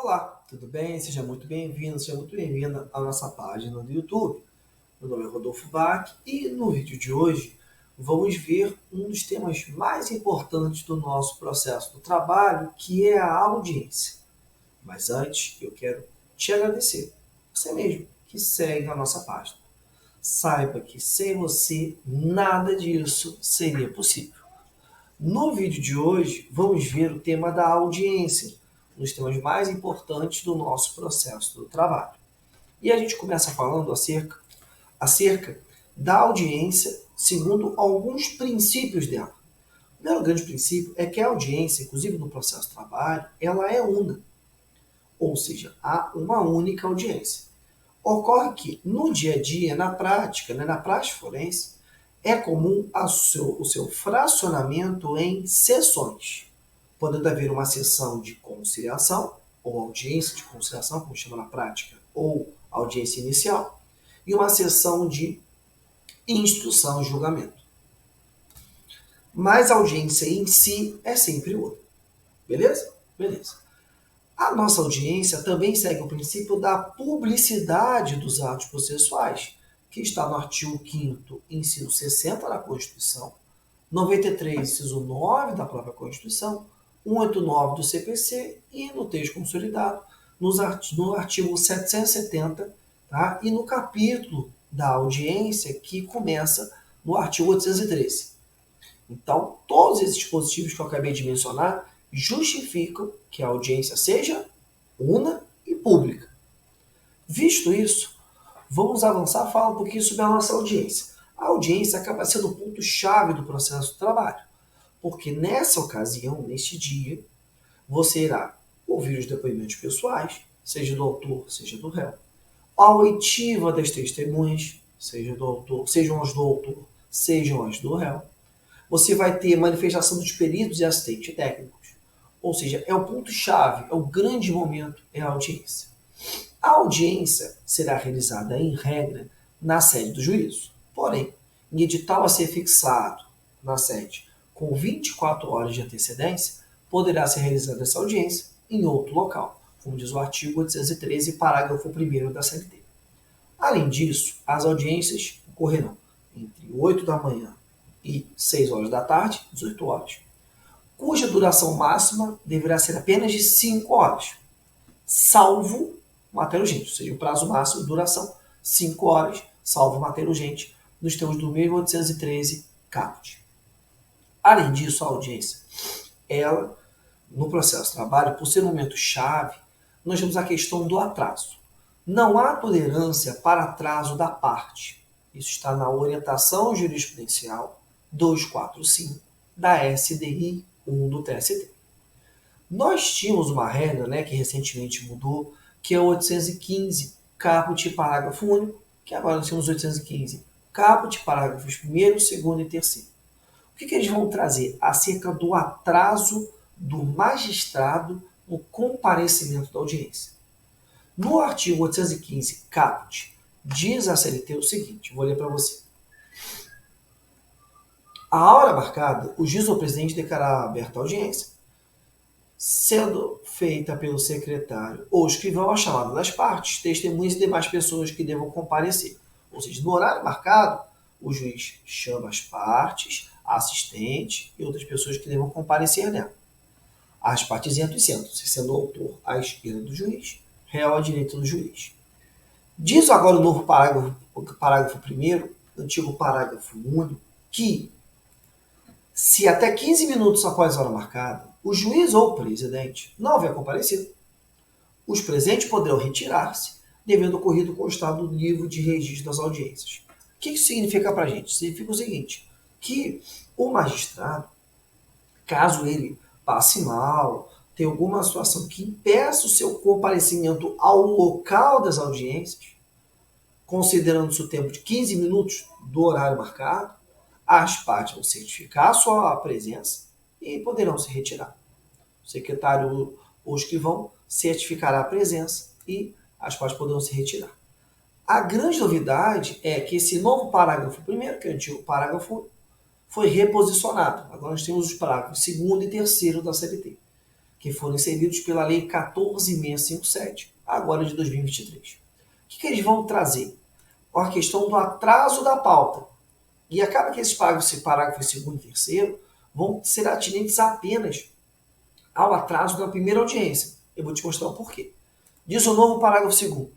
Olá, tudo bem? Seja muito bem-vindo, seja muito bem-vinda à nossa página do YouTube. Meu nome é Rodolfo Bach e no vídeo de hoje vamos ver um dos temas mais importantes do nosso processo do trabalho, que é a audiência. Mas antes, eu quero te agradecer, você mesmo que segue a nossa página. Saiba que sem você nada disso seria possível. No vídeo de hoje, vamos ver o tema da audiência, um dos temas mais importantes do nosso processo do trabalho. E a gente começa falando acerca da audiência segundo alguns princípios dela. O primeiro grande princípio é que a audiência, inclusive no processo de trabalho, ela é una, ou seja, há uma única audiência. Ocorre que no dia a dia, na prática, na prática forense, é comum o seu fracionamento em sessões, podendo haver uma sessão de conciliação, ou audiência de conciliação, como chama na prática, ou audiência inicial, e uma sessão de instrução e julgamento. Mas a audiência em si é sempre outra. Beleza? Beleza. A nossa audiência também segue o princípio da publicidade dos atos processuais, que está no artigo 5º, inciso 60 da Constituição, 93, inciso 9 da própria Constituição, 189 do CPC e no texto consolidado, no artigo 770, tá? E no capítulo da audiência, que começa no artigo 813. Então, todos esses dispositivos que eu acabei de mencionar justificam que a audiência seja una e pública. Visto isso, vamos avançar e falar um pouquinho sobre a nossa audiência. A audiência acaba sendo o ponto-chave do processo do trabalho, porque nessa ocasião, neste dia, você irá ouvir os depoimentos pessoais, seja do autor, seja do réu, a oitiva das testemunhas, sejam as do autor, sejam as do réu. Você vai ter manifestação dos peritos e assistentes técnicos. Ou seja, é o ponto-chave, é o grande momento, é a audiência. A audiência será realizada, em regra, na sede do juízo. Porém, em edital a ser fixado na sede com 24 horas de antecedência, poderá ser realizada essa audiência em outro local, como diz o artigo 813, parágrafo 1º da CLT. Além disso, as audiências ocorrerão entre 8 da manhã e 6 horas da tarde, 18 horas, cuja duração máxima deverá ser apenas de 5 horas, salvo matéria urgente, ou seja, o prazo máximo de duração, 5 horas, salvo matéria urgente, nos termos do 1813 caput. Além disso, a audiência, ela, no processo de trabalho, por ser um momento chave, nós temos a questão do atraso. Não há tolerância para atraso da parte. Isso está na orientação jurisprudencial 245 da SDI 1 do TST. Nós tínhamos uma regra, que recentemente mudou, que é o 815, caput parágrafo único, que agora nós temos 815, caput parágrafos 1º, 2º e 3º. O que eles vão trazer? Acerca do atraso do magistrado no comparecimento da audiência. No artigo 815, caput, diz a CLT o seguinte, vou ler para você. A hora marcada, o juiz ou presidente declarará aberta a audiência, sendo feita pelo secretário ou escrivão a chamada das partes, testemunhas e demais pessoas que devam comparecer. Ou seja, no horário marcado, o juiz chama as partes, assistente e outras pessoas que devam comparecer nela. As partes entram e sentam, sendo o autor à esquerda do juiz, réu à direita do juiz. Diz agora o novo parágrafo 1º, antigo parágrafo único, que se até 15 minutos após a hora marcada, o juiz ou o presidente não houver comparecido, os presentes poderão retirar-se, devendo ocorrido constar no livro de registro das audiências. O que isso significa para a gente? Significa o seguinte, que o magistrado, caso ele passe mal, tenha alguma situação que impeça o seu comparecimento ao local das audiências, considerando-se o tempo de 15 minutos do horário marcado, as partes vão certificar a sua presença e poderão se retirar. O secretário ou escrivão certificará a presença e as partes poderão se retirar. A grande novidade é que esse novo parágrafo 1º, que é o antigo parágrafo, foi reposicionado. Agora nós temos os parágrafos 2º e 3º da CLT. que foram inseridos pela Lei 14.657, agora de 2023. O que eles vão trazer? A questão do atraso da pauta. E acaba que esses parágrafos 2º e 3º vão ser atinentes apenas ao atraso da primeira audiência. Eu vou te mostrar o porquê. Diz o novo parágrafo 2º.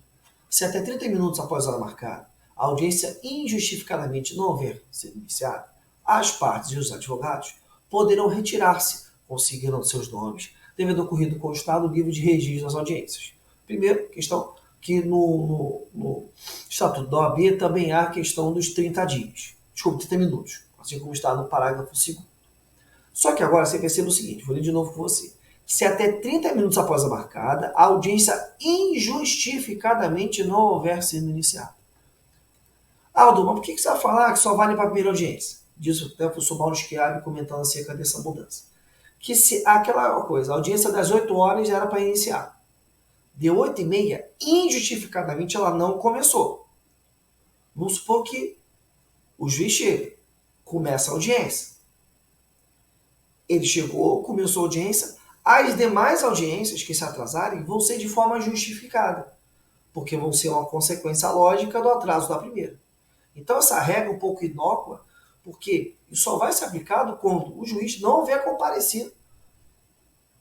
Se até 30 minutos após a hora marcada, a audiência injustificadamente não houver sido iniciada, as partes e os advogados poderão retirar-se, conseguindo seus nomes, devendo ocorrido constar no livro de registro das audiências. Primeiro, questão que no Estatuto da OAB também há a questão dos 30 dias. Desculpa, 30 minutos, assim como está no parágrafo 2º. Só que agora você percebe o seguinte, vou ler de novo com você. Se até 30 minutos após a marcada, a audiência injustificadamente não houver sido iniciada. Aldo, mas por que você vai falar que só vale para a primeira audiência? Diz o professor Mauro Schiavi comentando acerca dessa mudança. Que se aquela coisa, a audiência das 8 horas era para iniciar. Deu 8h30, injustificadamente ela não começou. Vamos supor que o juiz chega, começa a audiência. Ele chegou, começou a audiência, as demais audiências que se atrasarem vão ser de forma justificada, porque vão ser uma consequência lógica do atraso da primeira. Então essa regra é um pouco inócua, porque isso só vai ser aplicado quando o juiz não houver comparecido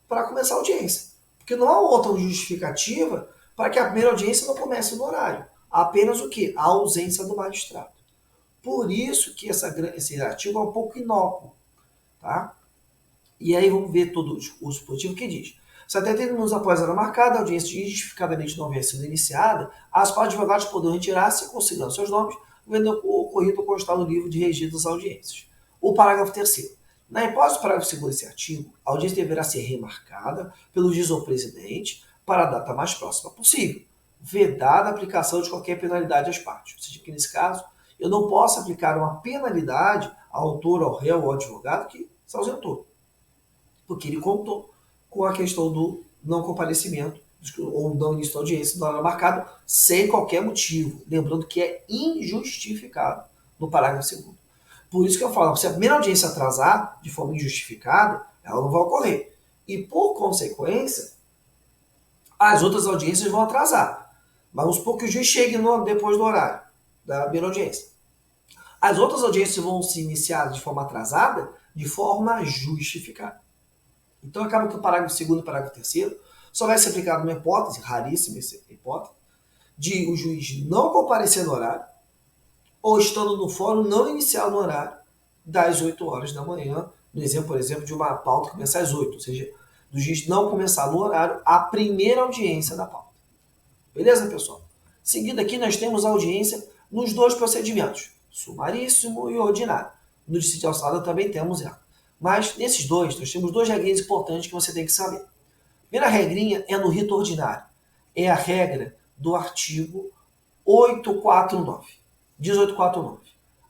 para começar a audiência. Porque não há outra justificativa para que a primeira audiência não comece no horário. Apenas o quê? A ausência do magistrado. Por isso que esse artigo é um pouco inócuo. Tá? E aí vamos ver todo o dispositivo que diz. Se até 30 minutos após a hora marcada, a audiência injustificadamente não houver sido iniciada, as partes advogados poderão retirar-se, considerando seus nomes, vendo ocorrido constar no livro de registro das audiências. O parágrafo 3º. Na hipótese do parágrafo 2º desse artigo, a audiência deverá ser remarcada pelo juiz ou presidente para a data mais próxima possível, vedada a aplicação de qualquer penalidade às partes. Ou seja, que nesse caso, eu não posso aplicar uma penalidade ao autor, ao réu ou ao advogado que se ausentou, porque ele contou com a questão do não comparecimento ou não início da audiência na hora marcada sem qualquer motivo. Lembrando que é injustificado no parágrafo 2º. Por isso que eu falo, se a primeira audiência atrasar de forma injustificada, ela não vai ocorrer. E, por consequência, as outras audiências vão atrasar. Mas vamos supor que o juiz chegue depois do horário da primeira audiência. As outras audiências vão se iniciar de forma atrasada, de forma justificada. Então, acaba que o parágrafo 2º e o parágrafo 3º só vai ser aplicado numa hipótese, raríssima essa hipótese, de o juiz não comparecer no horário, ou estando no fórum não iniciar no horário das 8 horas da manhã, no exemplo, por exemplo, de uma pauta que começa às 8, ou seja, do juiz não começar no horário a primeira audiência da pauta. Beleza, pessoal? Seguindo aqui, nós temos a audiência nos dois procedimentos, sumaríssimo e ordinário. No dissídio alçada também temos ela. Mas nesses dois, nós temos 2 regrinhas importantes que você tem que saber. A primeira regrinha é no rito ordinário. É a regra do artigo 849. Diz 849.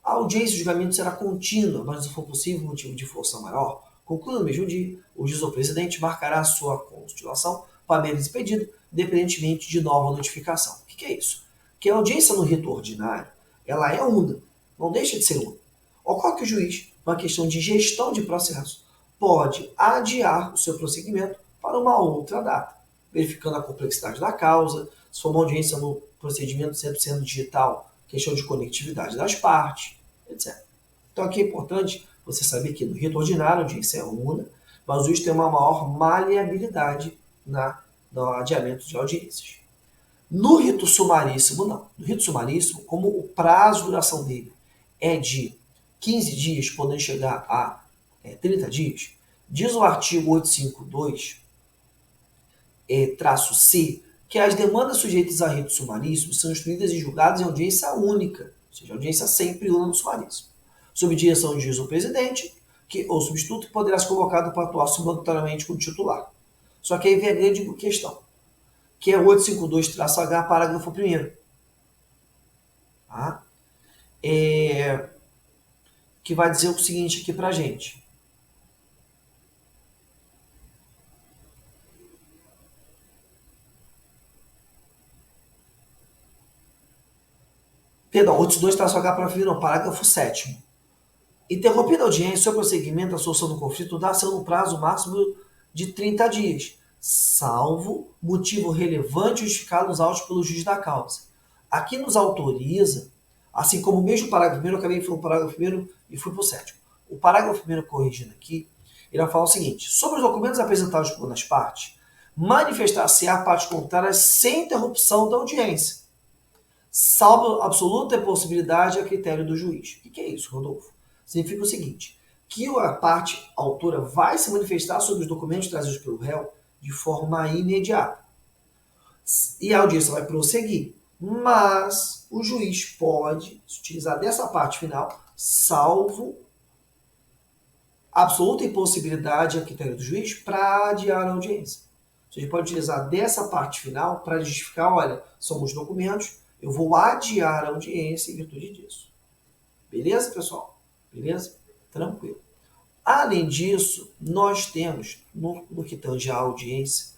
A audiência de julgamento será contínua, mas se for possível motivo de força maior, concluído no mesmo dia, o juiz ou presidente marcará a sua constituição para menos impedido, independentemente de nova notificação. O que é isso? Que a audiência no rito ordinário, ela é una, não deixa de ser una. Ocorre que o juiz, uma questão de gestão de processo, pode adiar o seu prosseguimento para uma outra data, verificando a complexidade da causa, se for uma audiência no procedimento sempre sendo digital, questão de conectividade das partes, etc. Então aqui é importante você saber que no rito ordinário a audiência é una, mas o juiz tem uma maior maleabilidade no adiamento de audiências. No rito sumaríssimo, não. No rito sumaríssimo, como o prazo de duração dele é de 15 dias, podendo chegar a 30 dias, diz o artigo 852, -C, que as demandas sujeitas a rito sumaríssimo são instruídas e julgadas em audiência única, ou seja, audiência sempre una no sumaríssimo, sob direção de juiz ou presidente, ou substituto, que poderá ser convocado para atuar simultaneamente com o titular. Só que aí vem a grande questão, que é 852-H, parágrafo 1º. Tá? Que vai dizer o seguinte aqui pra gente. Perdão, 852-H, parágrafo 1º, não, parágrafo 7º. Interrompida a audiência, seu prosseguimento, a solução do conflito, dá-se no prazo máximo de 30 dias, salvo motivo relevante justificado nos autos pelo juiz da causa. Aqui nos autoriza, assim como o mesmo parágrafo primeiro, eu acabei de falar o parágrafo primeiro e fui para o sétimo. O parágrafo primeiro, corrigindo aqui, ele vai falar o seguinte: sobre os documentos apresentados por nas partes, manifestar-se a parte contrária sem interrupção da audiência, salvo absoluta impossibilidade a critério do juiz. O que é isso, Rodolfo? Significa o seguinte, que a parte autora vai se manifestar sobre os documentos trazidos pelo réu de forma imediata. E a audiência vai prosseguir. Mas o juiz pode se utilizar dessa parte final, salvo absoluta impossibilidade a critério do juiz, para adiar a audiência. Você pode utilizar dessa parte final para justificar, olha, são os documentos, eu vou adiar a audiência em virtude disso. Beleza, pessoal? Beleza? Tranquilo. Além disso, nós temos, no que tange à audiência,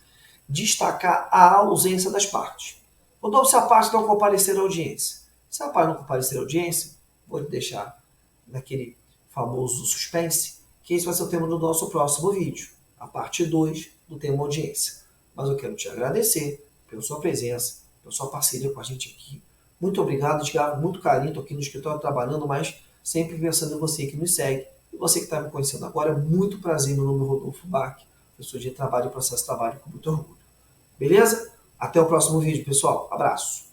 destacar a ausência das partes. Rodolfo, se a parte não comparecer à audiência. Se a parte não comparecer à audiência, vou deixar naquele famoso suspense, que esse vai ser o tema do nosso próximo vídeo, a parte 2 do tema audiência. Mas eu quero te agradecer pela sua presença, pela sua parceria com a gente aqui. Muito obrigado, te gravo muito carinho, estou aqui no escritório trabalhando, mas sempre pensando em você que nos segue. E você que está me conhecendo agora, muito prazer, meu nome é Rodolfo Bach, professor de trabalho e processo de trabalho com muito orgulho. Beleza? Até o próximo vídeo, pessoal. Abraço.